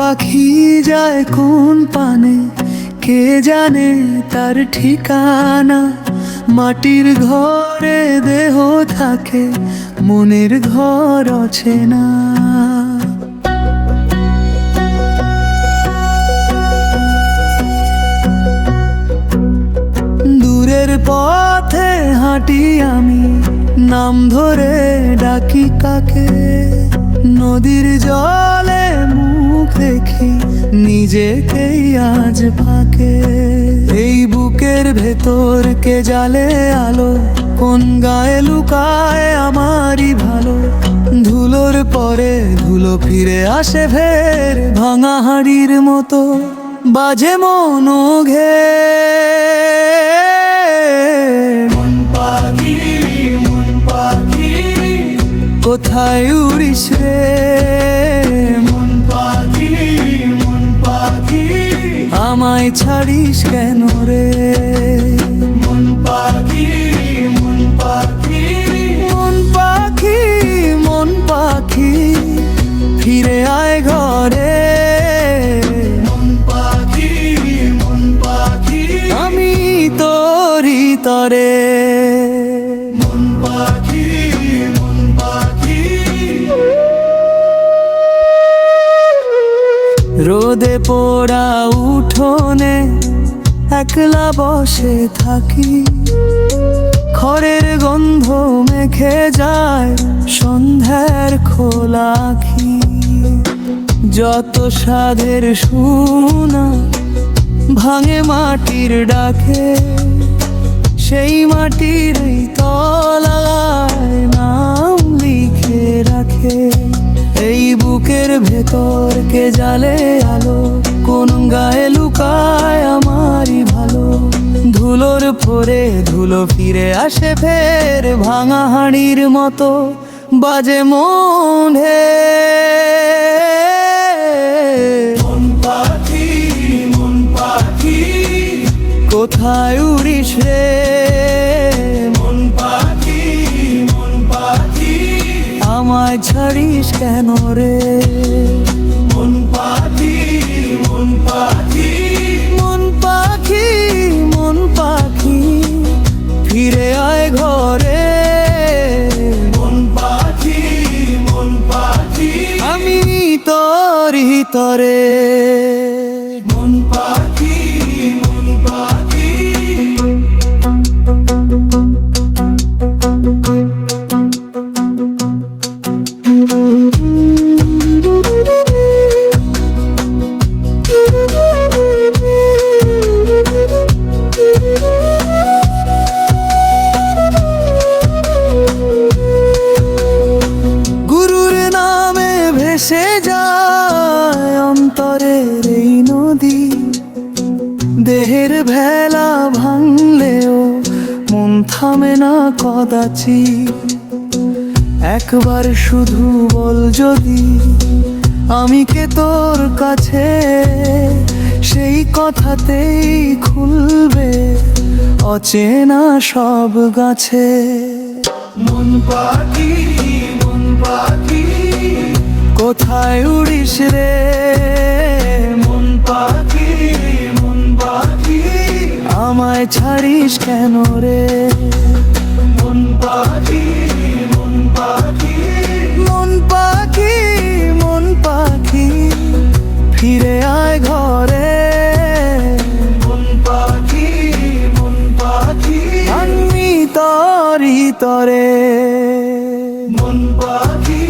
পাখি যায় কোন পানে, কে জানে তার ঠিকানা। মাটির ঘরে দেহ থাকে, মনের ঘর অচেনা। দূরের পথে হাঁটি আমি, নাম ধরে ডাকি কাকে। নদীর জলে মুখ দেখি, নিজেকেই আজ ফাঁকে। এই বুকের ভেতর কে জালে আলো, কোন গায়ে লুকায় আমারই ভালো। ধুলোর পরে ধুলো ফিরে আসে ফের, ভাঙা হাড়ির মতো বাজে মন ঘে। মন পাখি, মন পাখি, কোথায় উড়িস রে? মন পাখি, মন পাখি, আমায় ছাড়িস কেন রে? মন পাখি, মন পাখি, মন পাখি, মন পাখি, ফিরে আয় ঘরে। মন পাখি, মন পাখি, আমি তোরই তরে। মন পাখি, মন পাখি। রোদে পোড়া উঠোনে একলা বসে থাকি, খড়ের গন্ধ মেখে যায় সন্ধ্যার খোলা আঁখি। যত সাধের শুনা ভাঙে মাটির ডাকে, সেই মাটির তলায় নাম লিখে রাখে। এই বুকের ভেতর কে জালে আলো, কোন গায়ে লুকায় আমারই ভালো। ধুলোর পরে ধুলো ফিরে আসে ফের, ভাঙা হাড়ির মতো বাজে মন হে। মন পাখি, মন পাখি, কোথায় উড়িস রে? মন পাখি, মন পাখি, আমায় ছাড়িস কেন রে? মন পাখি, মন পাখি, মন পাখি, মন পাখি, ফিরে আয় ঘরে। মন পাখি, মন পাখি, আমি তোরই তরে। মন পাখি, মন পাখি। গুরুর নামে ভেসে যায় অন্তরের এই নদী, দেহের ভেলা ভাঙলেও মন থামে না কদাচি। একবার শুধু বল যদি আমি কে তোর কাছে, সেই কথাতেই খুলবে অচেনা সব গাছে। মন পাখি, মন পাখি, কোথায় উড়িস রে? মন পাখি, মন পাখি, আমায় ছাড়িস কেন রে? মন পাখি, মন পাখি, মন পাখি, মন পাখি, ফিরে আয় ঘরে। মন পাখি, মন পাখি, আমি তোরই তরে। মন পাখি।